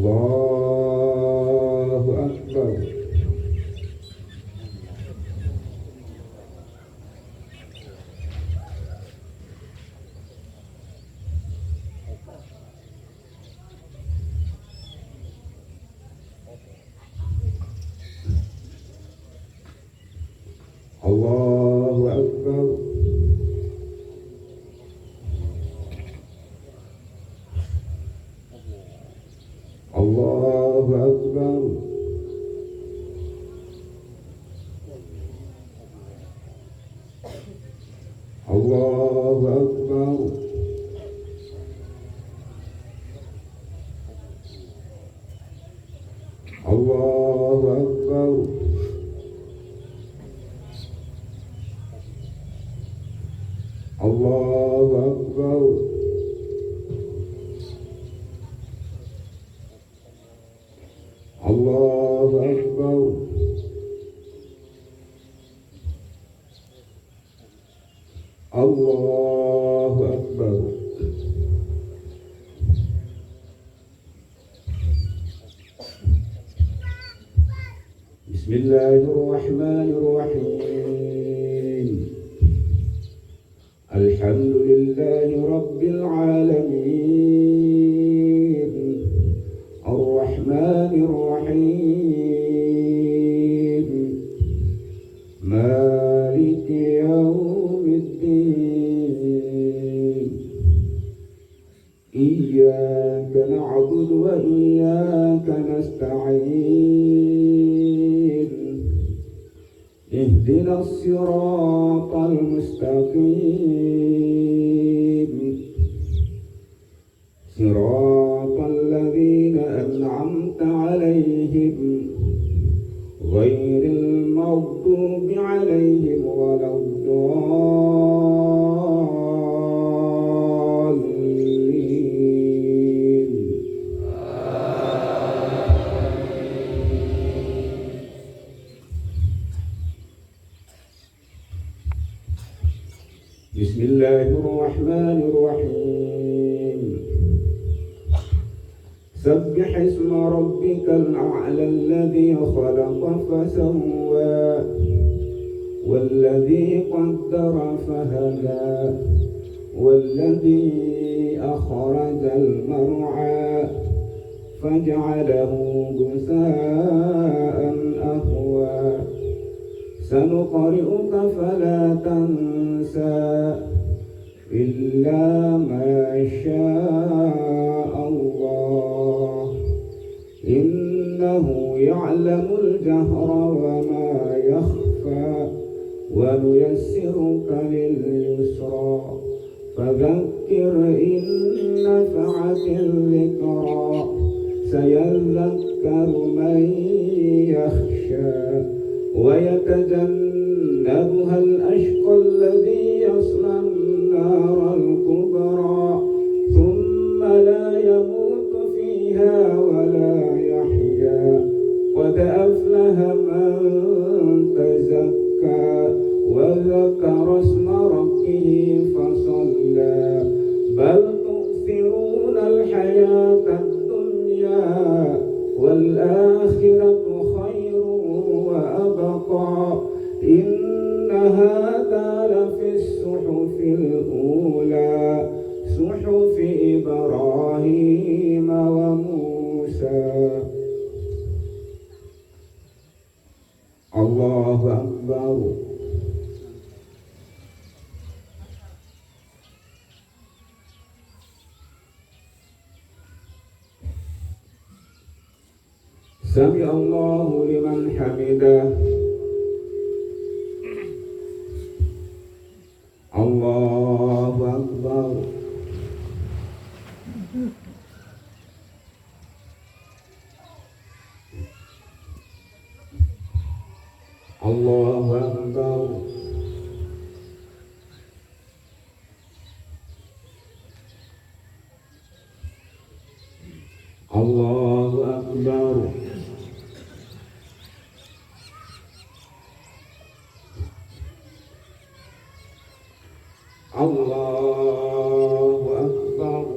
Allahu Akbar. Allahu Akbar. Allahu Akbar. Allahu Akbar. Allahu Akbar. Allahu Akbar. Allahu Akbar. Allahu Akbar. Bismillahirrahmanirrahim. Alhamdulillahi Rabbil Alamin. Ar-Rahmanir Rahim. Maliki Yawmiddin. Iyyaka na'budu wa iyyaka nasta'in. Ihdina as-siratal mustaqim. Siratal ladzina an'amta 'alaihim ghairil maghdubi 'alaihim waladdallin. Bismillahirrahmanirrahim. Sabbih isma rabbikal a'la alladhi khalaqa fasawwa walladhi qaddara fahada walladhi akhrajal mar'a faj'alahu ghusaa'an ahwa. Sanuqri'uka fala tansa illa ma syaa Allah. Innahu ya'lamul jahra wa ma yakhfa wa nuyassiruka lil yusra fadhakkir in nafa'atil dhikra sayadhakkaru man yakhsha wa yatajannabuha al-ashqa alladhi yasla an-nara al-kubra thumma la yamutu fiha wa la yahya qad aflaha man tazakka wa dhakara isma rabbih fasalla bal tu'thiruna al-hayata ad-dunya wal akhiratu khayrun wa abqa. Inna hadha lafi as-suhufil ula suhufi Ibrahim wa Musa. Allahu Akbar. Sami Allahu liman hamidah. Allahu Akbar. Allahu Akbar. Allahu Akbar. Allahu Akbar.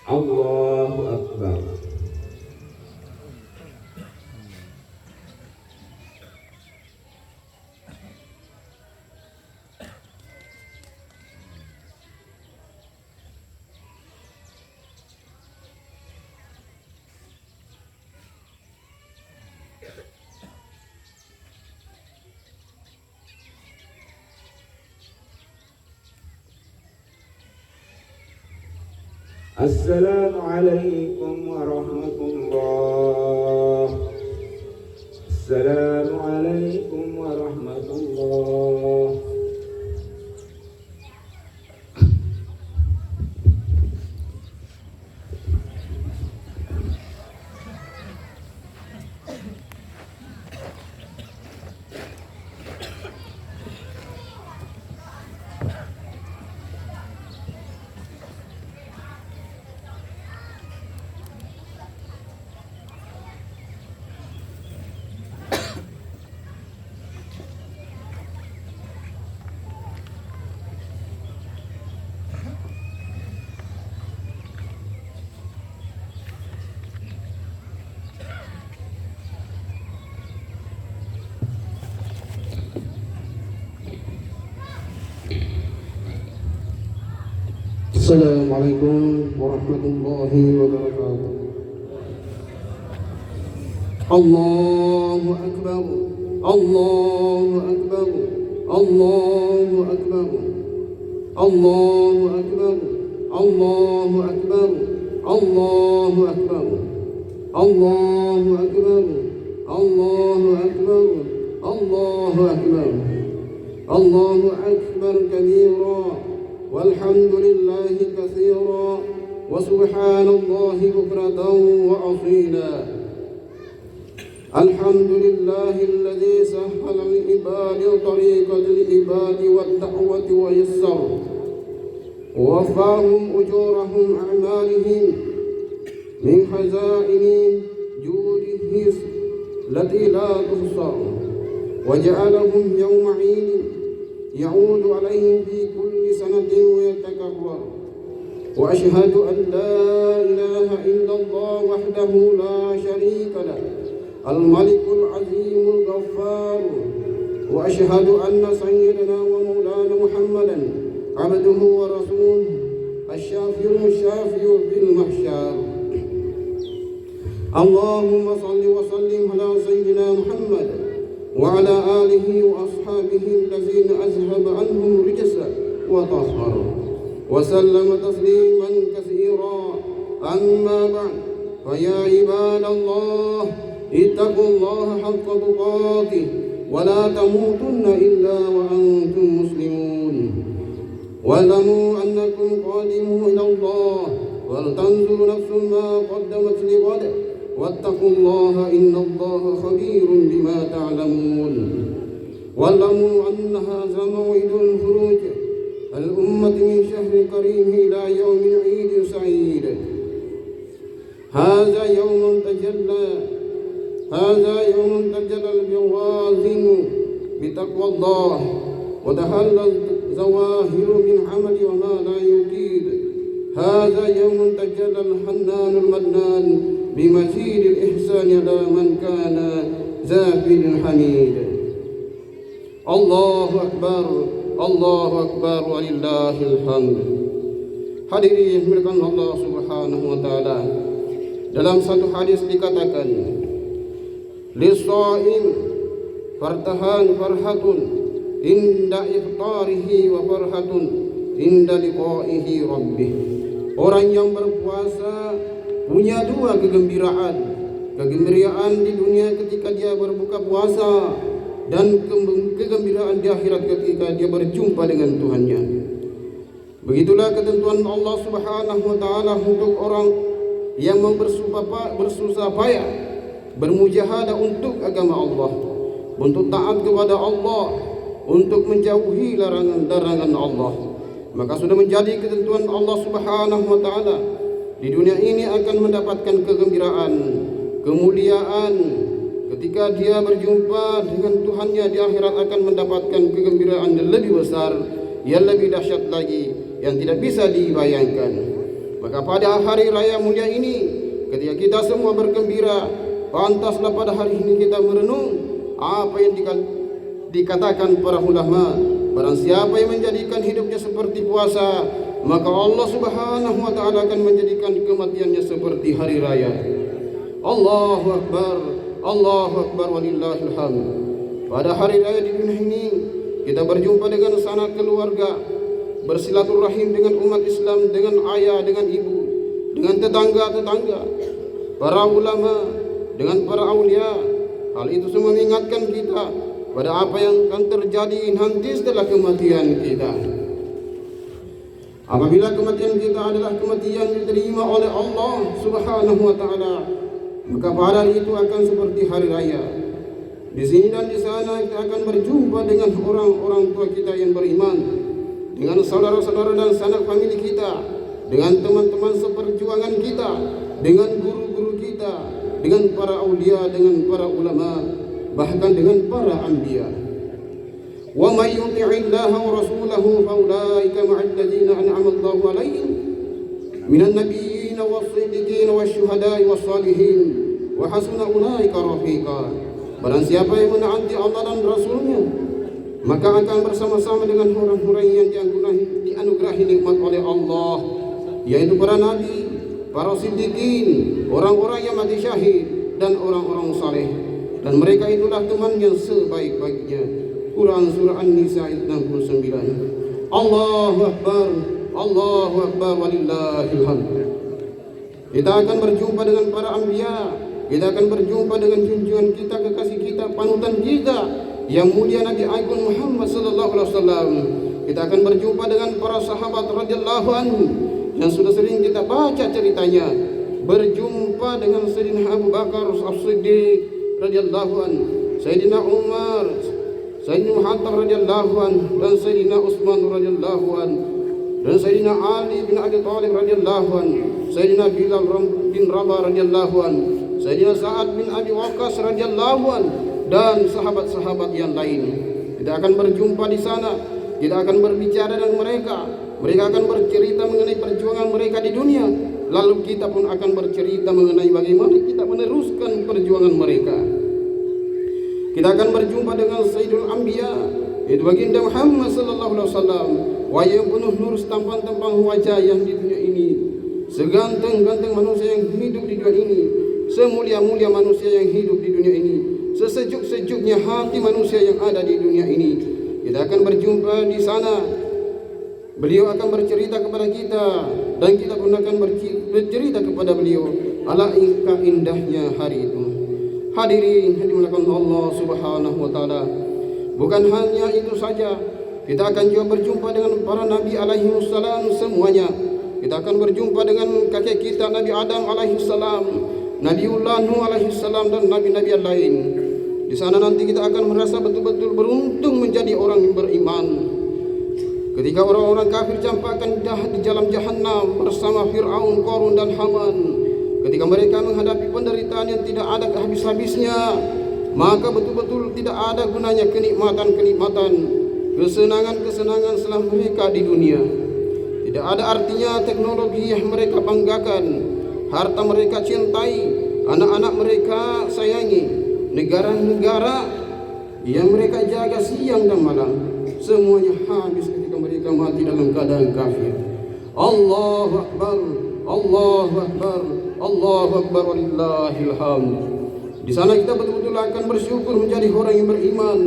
Allahu Akbar. Assalamu alaikum warahmatullah. Assalamu alaikum warahmatullah. Assalamualaikum warahmatullahi wabarakatuh. Allahu Akbar, Allahu Akbar, Allahu Akbar, Allahu Akbar, Allahu Akbar, Allahu Akbar, Allahu Akbar, Allahu Akbar, Allahu Akbar, Allahu Akbar kabira. والحمد لله كثيرا وسبحان الله بكرة وأصيلا. الحمد لله الذي سهل للعباد طريقة العباد والدعوة ويسر ووفاهم أجورهم أعمالهم من خزائن جوده التي لا تحصى وجعلهم يوم عيد يعود عليهم في كل سنة ويتكرر. وأشهد أن لا إله إلا الله وحده لا شريك له الملك العظيم الغفار. وأشهد أن سيدنا ومولانا محمدا عبده ورسوله الشافي في المحشر. اللهم صل وسلم على سيدنا محمد وعلى آله وأصحابه الذين أذهب عنهم الرجس وطهروا وسلم تسليما كثيرا. أما بعد فيا عباد الله اتقوا الله حق تقاته ولا تموتن إلا وأنتم مسلمون. واعلموا أنكم قادمون إلى الله ولتنظر نفس ما قدمت لغد واتقوا الله إن الله خبير بما تعلمون. واعلموا أن هذا موعد الخروج الأمة من شهر كريم إلى يوم عيد سعيد. هذا يوم تجلى البوازن بتقوى الله وتحل الظواهر من عمل وما لا يكيد. هذا يوم تجلى الحنان المنان بمزيد الإحسان على من كان زافل حميد. الله أكبر, الله أكبر ولله الhamd. Hadirin milikkan Allah Subhanahu wa taala. Dalam satu hadis dikatakan, lis-shaim farhatun inda iftarihi wa farhatun inda liqaihi rabbih. Orang yang berpuasa punya dua kegembiraan. Kegembiraan di dunia ketika dia berbuka puasa dan kegembiraan di akhirat ketika dia berjumpa dengan Tuhannya. Begitulah ketentuan Allah Subhanahu wa taala untuk orang yang bersusah payah bermujahadah untuk agama Allah, untuk taat kepada Allah, untuk menjauhi larangan-larangan Allah. Maka sudah menjadi ketentuan Allah Subhanahu wa taala di dunia ini akan mendapatkan kegembiraan, kemuliaan. Ketika dia berjumpa dengan Tuhannya di akhirat akan mendapatkan kegembiraan yang lebih besar, yang lebih dahsyat lagi, yang tidak bisa dibayangkan. Maka pada hari raya mulia ini, ketika kita semua bergembira, pantaslah pada hari ini kita merenung apa yang dikatakan para ulama. Barang siapa yang menjadikan hidupnya seperti puasa, maka Allah Subhanahu wa taala akan menjadikan kematiannya seperti hari raya. Allahu akbar, Allahu akbar walillahil hamd. Pada hari raya di dunia ini, kita berjumpa dengan sanak keluarga, bersilaturahim dengan umat Islam, dengan ayah, dengan ibu, dengan tetangga-tetangga, para ulama, dengan para aulia. Hal itu semua mengingatkan kita pada apa yang akan terjadi nanti setelah kematian kita. Apabila kematian kita adalah kematian diterima oleh Allah Subhanahu wa taala, maka pada hari itu akan seperti hari raya. Di sini dan di sana kita akan berjumpa dengan orang-orang tua kita yang beriman, dengan saudara-saudara dan sanak famili kita, dengan teman-teman seperjuangan kita, dengan guru-guru kita, dengan para aulia, dengan para ulama, bahkan dengan para anbiya. Wa may yuti'illaha wa rasulahu fa ulaika ma'al ladzina an'ama Allahu 'alaihim minan nabiyyin was-siddiqin wasyuhada'i was-salihin wa hasuna ulaika rafiqa. Barang siapa yang menaati Allah dan Rasulnya, maka akan bersama-sama dengan orang-orang yang dianugerahi nikmat oleh Allah, yaitu para nabi, para siddiqin, orang-orang yang mati syahid, dan orang-orang saleh. Dan mereka itulah teman yang sebaik-baiknya. Quran surah An-Nisa ayat 69. Allahu akbar, Allahu akbar walillahil hamd. Kita akan berjumpa dengan para anbiya. Kita akan berjumpa dengan junjungan kita, kekasih kita, panutan kita yang mulia Nabi Agung Muhammad sallallahu alaihi wasallam. Kita akan berjumpa dengan para sahabat radhiyallahu anhu yang sudah sering kita baca ceritanya. Berjumpa dengan Sayyidina Abu Bakar As-Siddiq radhiyallahu anhu, Sayyidina Umar, Sayyidina Muhammad radhiyallahu anhu, dan Sayyidina Utsman radhiyallahu anhu, dan Sayyidina Ali bin Abi Thalib radhiyallahu anhu, Sayyidina Bilal bin Rabah radhiyallahu anhu, Sayyidina Sa'ad bin Abi Waqqas radhiyallahu anhu, dan sahabat-sahabat yang lain. Kita akan berjumpa di sana. Kita akan berbicara dengan mereka. Mereka akan bercerita mengenai perjuangan mereka di dunia. Lalu kita pun akan bercerita mengenai bagaimana kita meneruskan perjuangan mereka. Kita akan berjumpa dengan Sayyidul Anbiya, yaitu baginda Muhammad sallallahu alaihi wasallam, wajah penuh nur tampan-tampan wajah yang di dunia ini, seganteng-ganteng manusia yang hidup di dunia ini, semulia-mulia manusia yang hidup di dunia ini, sesejuk-sejuknya hati manusia yang ada di dunia ini. Kita akan berjumpa di sana. Beliau akan bercerita kepada kita, dan kita pun akan bercerita kepada beliau. Alangkah indahnya hari itu. Hadirin yang dimuliakan Allah Subhanahu wa taala. Bukan hanya itu saja, kita akan juga berjumpa dengan para nabi alaihi wassalam semuanya. Kita akan berjumpa dengan kakek kita Nabi Adam alaihi salam, Nabiullah Nuh alaihi salam, dan nabi-nabi yang lain. Di sana nanti kita akan merasa betul-betul beruntung menjadi orang yang beriman. Ketika orang-orang kafir campakkan di dalam jahanam bersama Fir'aun, Qarun, dan Haman, ketika mereka menghadapi penderitaan yang tidak ada habis-habisnya, maka betul-betul tidak ada gunanya kenikmatan-kenikmatan, kesenangan-kesenangan setelah mereka di dunia. Tidak ada artinya teknologi yang mereka banggakan, harta mereka cintai, anak-anak mereka sayangi, negara-negara yang mereka jaga siang dan malam, semuanya habis ketika mereka mati dalam keadaan kafir. Allahu akbar, Allahu akbar, Allahu akbar walillahil hamd. Di sana kita betul-betul akan bersyukur menjadi orang yang beriman.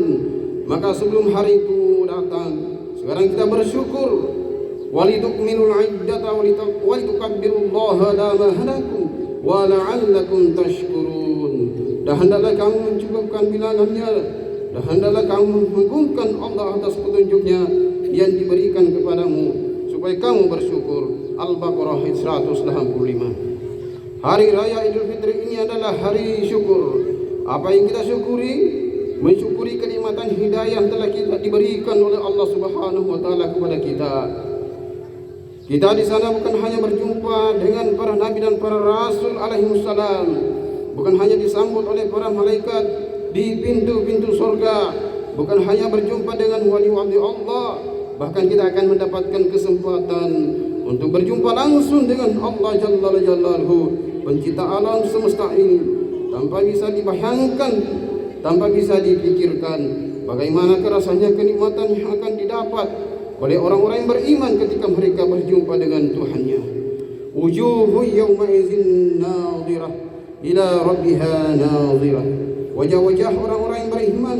Maka sebelum hari itu datang, sekarang kita bersyukur. Walitukminul iddata walitukabbirullaha ala ma hadakum wa la'allakum tashkurun. Dan hendaklah kamu mencukupkan bilangannya, dan hendaklah kamu mengagungkan Allah atas petunjuknya yang diberikan kepadamu, supaya kamu bersyukur. Al-Baqarah 185. Hari Raya Idul Fitri ini adalah hari syukur. Apa yang kita syukuri? Mensyukuri kenikmatan hidayah yang telah kita diberikan oleh Allah Subhanahu wa taala kepada kita. Kita di sana bukan hanya berjumpa dengan para nabi dan para rasul alaihi wassalam, bukan hanya disambut oleh para malaikat di pintu-pintu surga, bukan hanya berjumpa dengan wali-wali Allah, bahkan kita akan mendapatkan kesempatan untuk berjumpa langsung dengan Allah Jalla Jalaluhu, pencipta alam semesta ini, tanpa bisa dibayangkan, tanpa bisa dipikirkan bagaimana rasanya kenikmatan yang akan didapat oleh orang-orang yang beriman ketika mereka berjumpa dengan Tuhannya. Wujuhu yawma idzin nadhirah ila rabbiha nadhirah. Wajah-wajah orang-orang yang beriman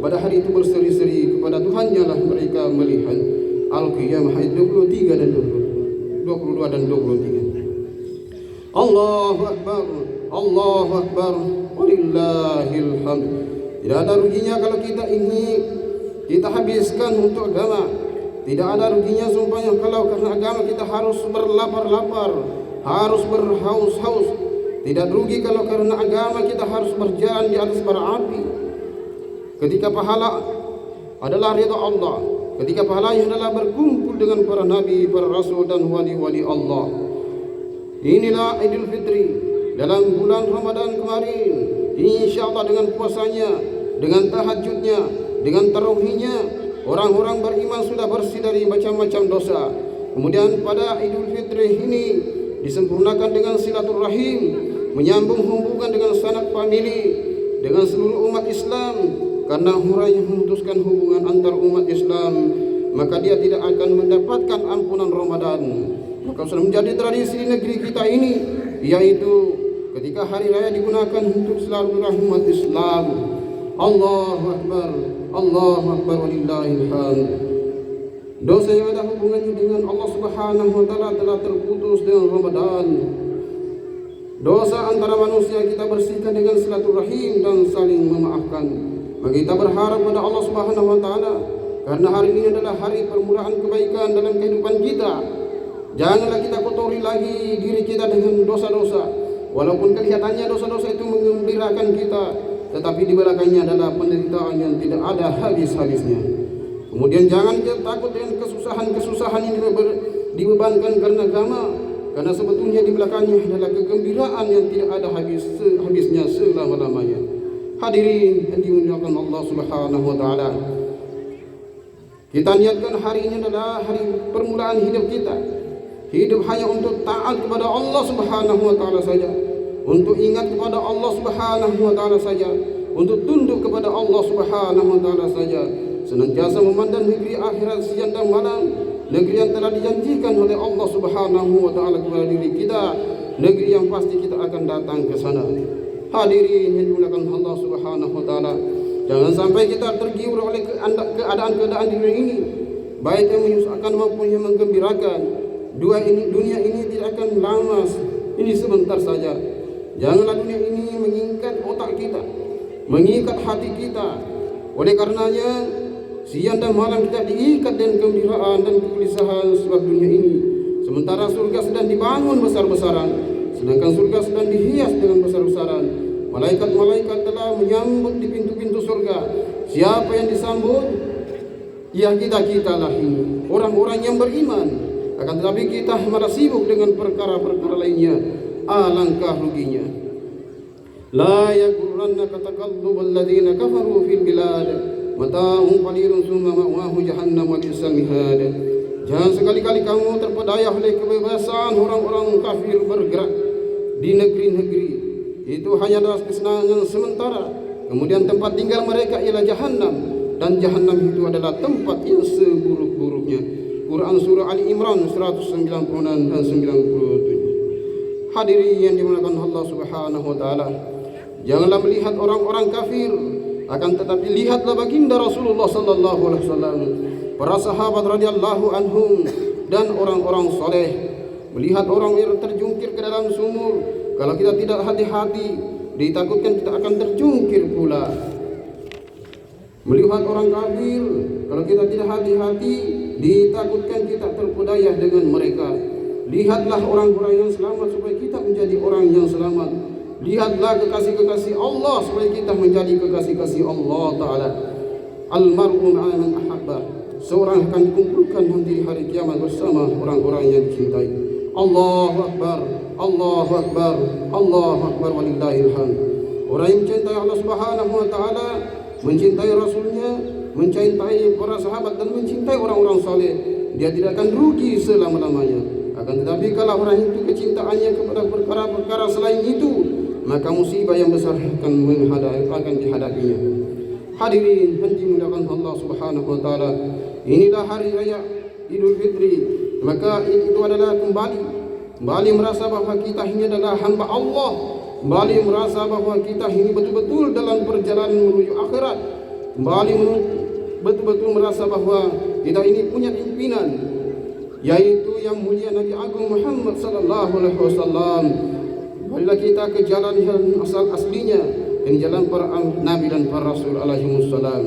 pada hari itu berseri-seri kepada Tuhannya lah mereka melihat. Al-Qiyamah ayat 23 dan 22 dan 23. Allahu Akbar, Allahu Akbar, walillahil hamd. Tidak ada ruginya kalau kita habiskan untuk agama. Tidak ada ruginya sumpahnya kalau karena agama kita harus berlapar-lapar, harus berhaus-haus. Tidak rugi kalau karena agama kita harus berjalan di atas bara api. Ketika pahala adalah ridha Allah, ketika pahalanya adalah berkumpul dengan para nabi, para rasul dan wali-wali Allah. Inilah Idul Fitri dalam bulan Ramadan kemarin. InsyaAllah dengan puasanya, dengan tahajudnya, dengan tarawihnya, orang-orang beriman sudah bersih dari macam-macam dosa. Kemudian pada Idul Fitri ini disempurnakan dengan silaturahim, menyambung hubungan dengan sanak famili, dengan seluruh umat Islam. Karena orang yang memutuskan hubungan antar umat Islam, maka dia tidak akan mendapatkan ampunan Ramadan. Maka sudah menjadi tradisi di negeri kita ini, yaitu ketika hari raya digunakan untuk silaturahim umat Islam. Allahu Akbar, Allahu Akbar, walillahil hamd. Dosa yang ada hubungannya dengan Allah Subhanahu wa taala telah terputus dengan Ramadan. Dosa antara manusia kita bersihkan dengan silaturahim dan saling memaafkan. Maka kita berharap pada Allah Subhanahu wa taala, karena hari ini adalah hari permulaan kebaikan dalam kehidupan kita. Janganlah kita kotori lagi diri kita dengan dosa-dosa. Walaupun kelihatannya dosa-dosa itu menggembirakan kita, tetapi di belakangnya adalah penderitaan yang tidak ada habis-habisnya. Kemudian jangan kita takut dengan kesusahan-kesusahan yang dibebankan karena agama, karena sebetulnya di belakangnya adalah kegembiraan yang tidak ada habisnya selama-lamanya. Hadirin yang dimuliakan Allah Subhanahu wa taala, kita niatkan hari ini adalah hari permulaan hidup kita. Hidup hanya untuk taat kepada Allah Subhanahu wa taala saja, untuk ingat kepada Allah Subhanahu wa taala saja, untuk tunduk kepada Allah Subhanahu wa taala saja, senantiasa memandang negeri akhirat siang dan malam, negeri yang telah dijanjikan oleh Allah Subhanahu wa taala kepada diri kita, negeri yang pasti kita akan datang ke sana. Hadirin yang dimuliakan Allah Subhanahu wa taala, jangan sampai kita tergiur oleh keadaan-keadaan di dunia ini, baik yang menyusahkan maupun yang menggembirakan. Dunia ini tidak akan lama, ini sebentar saja. Janganlah dunia ini mengikat otak kita, mengikat hati kita. Oleh karenanya siang dan malam kita diikat dengan kegembiraan dan kegelisahan sebab dunia ini. Sementara surga sedang dibangun besar-besaran, sedangkan surga sedang dihias dengan besar-besaran. Malaikat-malaikat telah menyambut di pintu-pintu surga. Siapa yang disambut? Ya kita lah ini, orang-orang yang beriman. Akan tetapi kita malah sibuk dengan perkara-perkara lainnya. Alangkah ruginya. La yaghurrannaka taqallubal ladzina kafaru fil bilad, mata'un qalilun tsumma ma'wahu jahannam wa bi'sal mihad. Jangan sekali-kali kamu terpedaya oleh kebebasan orang-orang kafir bergerak di negeri-negeri. Itu hanya adalah kesenangan sementara. Kemudian tempat tinggal mereka ialah jahannam, dan jahannam itu adalah tempat yang seburuk-buruknya. Quran Surah Ali Imran 196 dan 97. Hadirin yang dimuliakan Allah Subhanahu wa taala, janganlah melihat orang-orang kafir, akan tetapi lihatlah baginda Rasulullah sallallahu alaihi wasallam, para sahabat radhiyallahu anhum dan orang-orang saleh. Melihat orang yang terjungkir ke dalam sumur, kalau kita tidak hati-hati, ditakutkan kita akan terjungkir pula. Melihat orang kafir, kalau kita tidak hati-hati, ditakutkan kita terpedaya dengan mereka. Lihatlah orang-orang yang selamat supaya kita menjadi orang yang selamat. Lihatlah kekasih-kekasih Allah supaya kita menjadi kekasih-kasih Allah Ta'ala. Al-mar'u ma'a man ahabba. Seorang akan dikumpulkan nanti di hari kiamat bersama orang-orang yang dicintai. Allahu Akbar, Allahu Akbar, Allahu Akbar, walillahil hamd. Orang yang mencintai Allah Subhanahu wa taala, mencintai Rasulnya, mencintai para sahabat dan mencintai orang-orang saleh, dia tidak akan rugi selama-lamanya. Akan tetapi kalau orang itu kecintaannya kepada perkara-perkara selain itu, maka musibah yang besar akan dihadapinya. Hadirin yang dimuliakan Allah Subhanahu wa taala, inilah hari raya Idul Fitri. Maka itu adalah kembali merasa bahwa kita ini adalah hamba Allah, kembali merasa bahwa kita ini betul-betul dalam perjalanan menuju akhirat, kembali betul-betul merasa bahwa kita ini punya pimpinan, yaitu yang mulia Nabi Agung Muhammad sallallahu alaihi wasallam. Marilah kita ke jalan yang asal-aslinya, ini jalan para nabi dan para rasul alaihi wassalam.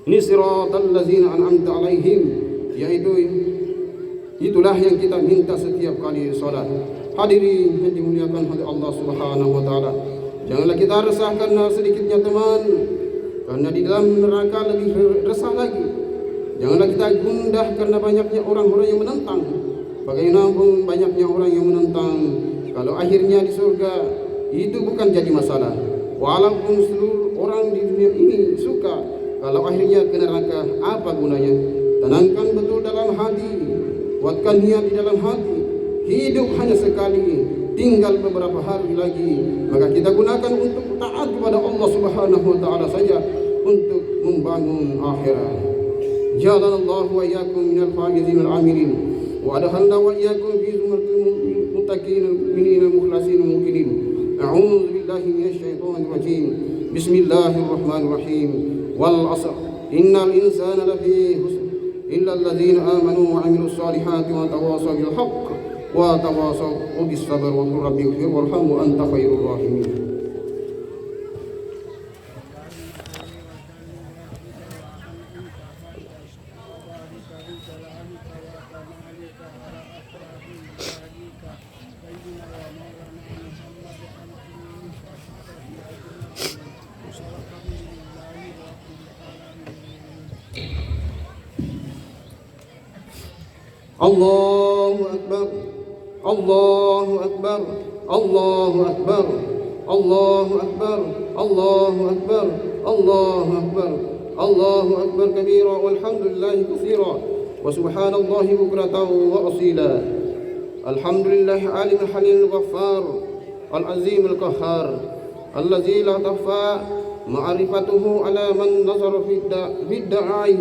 Ini siratal ladzina an'amta alaihim, yaitu itulah yang kita minta setiap kali salat. Hadirin yang dimuliakan oleh Allah Subhanahu wa taala, janganlah kita resah karena sedikitnya teman, karena di dalam neraka lebih resah lagi. Janganlah kita gundah karena banyaknya orang-orang yang menentang. Bagaimanapun banyaknya orang yang menentang, kalau akhirnya di surga itu bukan jadi masalah. Walaupun seluruh orang di dunia ini suka, kalau akhirnya ke neraka, apa gunanya? Tenangkan betul dalam hati, kuatkan niat di dalam hati. Hidup hanya sekali, tinggal beberapa hari lagi, maka kita gunakan untuk taat kepada Allah Subhanahu wa taala saja, untuk membangun akhirat. Jazakallahu wa iyyakum minal faizin al-amilin wa adkhalna wa iyyakum fi zumratil muttaqin minal mukhlasin muqinin. A'udzu billahi minasy syaithanir rajim. Bismillahirrahmanirrahim. Wal 'asr innal insana lafi khusr illa alladzina amanu wa 'amilus solihati wa tawassaw bil haqq wa tawassaw bis sabr wa qur rabbi ighfir warhamhu anta khairur rahimin. Allahu Akbar, Allahu Akbar, Allahu Akbar, Allahu Akbar, Allahu Akbar, Allahu Akbar, Allahu Akbar kabira walhamdulillahi katsira wa subhanallahi bukratan wa asila. Alhamdulillahi alimul halil ghaffar al-azimul qahhar allazi la takhfa ma'rifatuhu ala man nazara fi da'i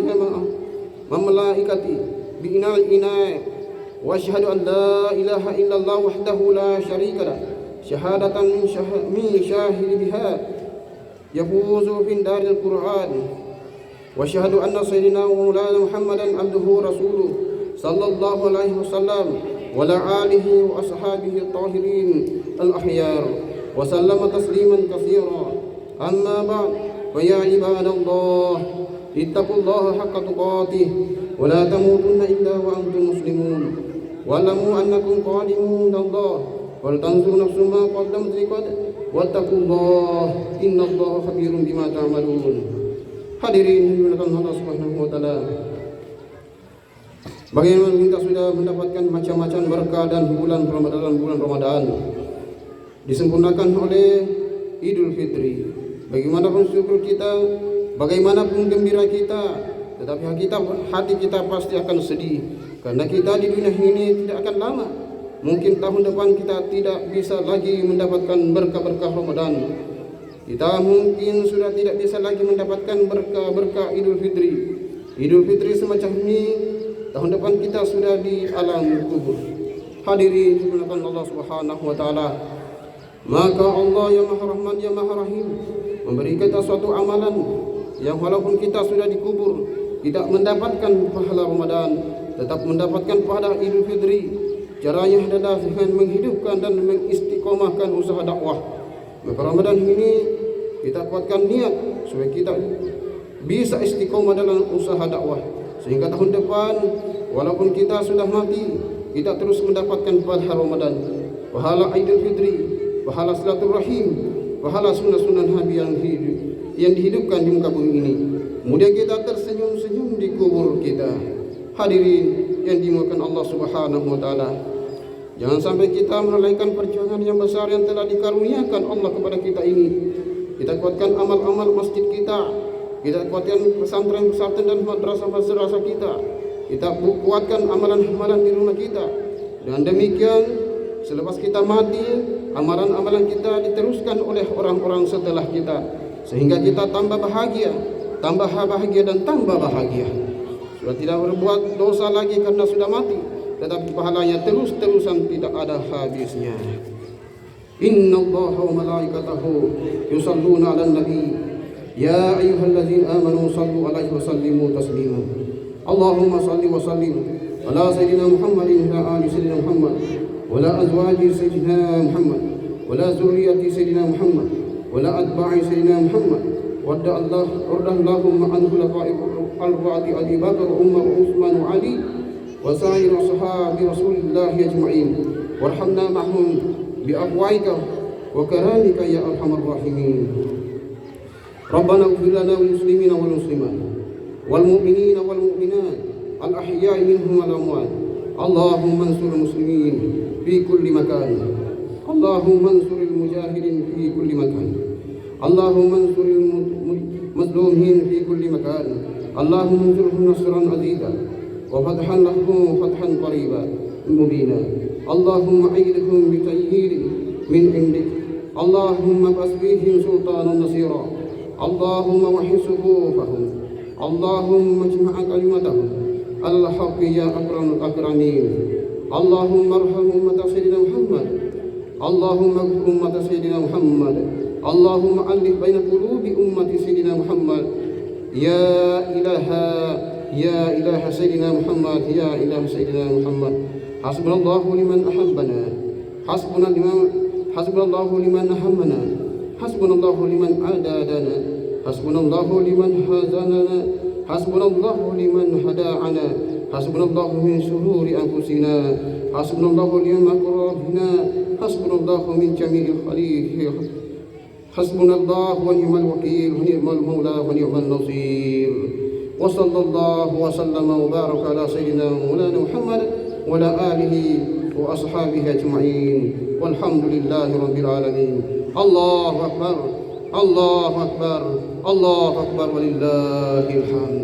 malaikati بإناء الإناء وأشهد أن لا إله إلا الله وحده لا شريك له شهادة من شاهد بها يفوز في دار القرآن وأشهد أن سيدنا ومولانا محمدا عبده ورسوله صلى الله عليه وسلم وعلى آله وأصحابه الطاهرين الأحيار وسلم تسليما كثيرا. أما بعد، فيا عباد الله اتقوا الله حق تقاته ولا تموتن إلا وأنتم مسلمون واعلموا أنكم قادمون الله ولتنظر نفس ما قدمت لغد واتقوا الله إن الله خبير بما تعملون. Hadirin yang dimuliakan Allah Subhanahu wa taala, bagaimana kita sudah mendapatkan macam-macam berkah dan bulan Ramadan disempurnakan oleh Idul Fitri. Bagaimanapun syukur kita, bagaimanapun gembira kita, tetapi hati kita pasti akan sedih, karena kita di dunia ini tidak akan lama. Mungkin tahun depan kita tidak bisa lagi mendapatkan berkah-berkah Ramadan. Kita mungkin sudah tidak bisa lagi mendapatkan berkah-berkah Idul Fitri. Idul Fitri semacam ini, tahun depan kita sudah di alam kubur. Hadirin dimuliakan Allah Subhanahu wa taala, maka Allah yang Maha Rahman yang Maha Rahim memberi kita suatu amalan yang walaupun kita sudah dikubur, tidak mendapatkan pahala Ramadan, tetap mendapatkan pahala Idul Fitri. Caranya adalah dengan menghidupkan dan mengistiqomahkan usaha dakwah. Maka Ramadan ini kita kuatkan niat supaya kita bisa istiqomah dalam usaha dakwah, sehingga tahun depan walaupun kita sudah mati, kita terus mendapatkan pahala Ramadan, pahala Idul Fitri, pahala silaturahim, pahala sunnah-sunnah Nabi yang dihidupkan di muka bumi ini. Kemudian kita tersenyum-senyum di kubur kita. Hadirin yang dimuliakan Allah Subhanahu wa taala, jangan sampai kita melalaikan perjuangan yang besar yang telah dikaruniakan Allah kepada kita ini. Kita kuatkan amal-amal masjid kita kuatkan pesantren-pesantren dan madrasah-madrasah kita kuatkan amalan-amalan di rumah kita. Dan demikian selepas kita mati, amalan-amalan kita diteruskan oleh orang-orang setelah kita, sehingga kita tambah bahagia dan tambah bahagia. Sudah tidak berbuat dosa lagi karena sudah mati, tetapi pahalanya terus-terusan tidak ada habisnya. Inna Allaha wa malaikatahu yusalluna 'alan nabi ya ayyuhalladzina amanu sallu 'alaihi wa sallimu taslima. Allahumma salli wa sallim ala sayyidina Muhammadin wa ali sayyidina Muhammad wa la azwaji sayyidina Muhammad wa la zurriyyati sayyidina Muhammad wa la atba'i sayyidina Muhammad wa Allahumma an khulafa'il arba'ati Abi Bakar wa Umar wa Utsman wa Ali wa sa'ir ashabi Rasulillah ajma'in warhamna ma'hum bi'afwaika wa karamika ya arhamar rahimin. Rabbana ighfir lana wal muslimina wal muslimat wal mu'minina wal mu'minat al ahya'i minhum wal amwat. Allahumma ansur muslimin fi kulli makan. Allahumma ansur al mujahidin fi kulli makan. Allahumma ansur al mazlumin fi kulli makan. Allahumma ansurhum nasran aziza wa fathan lahum fathan qariba mubina. Allahumma aidhum bi tayyidin min indik. Allahumma basbihim sultanan nasira. Allahumma wahyi sufufahum. Allahumma ijma' kalimatahum al-haqqi ya akramul akramin. Allahumma arham ummat sayyidina Muhammad. Allahumma ighfir ummat sayyidina Muhammad. Allahumma alif baina qulubi ummati sayyidina Muhammad. Ya ilaha sayyidina Muhammad, ya ilaha sayyidina Muhammad. Hasbunallahu liman ahabbana. Hasbunallahu liman ahammana. Hasbunallahu liman adadana. Hasbunallahu liman hazanana. Hasbunallahu liman hada'ana. Hasbunallahu min syururi anfusina. Hasbunallahu liman makrahina. Hasbunallahu min jami'il khaliqi. Hasbunallahu wa ni'mal wakil, wa ni'mal maula, wa ni'mal nasir. Wa sallallahu wa sallama wa baraka ala sayyidina Maulana Muhammad wa ala alihi wa ashabihi ajma'in. Walhamdulillahi rabbil alamin. Allahu akbar. Allahu akbar. Allahu akbar walillahil hamd.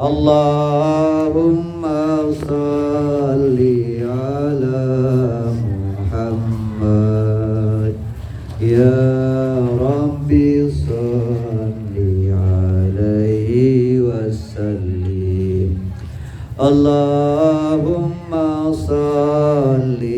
Allahumma salli ala Muhammad. Ya Rabbi salli alaihi wasallim. Allahumma salli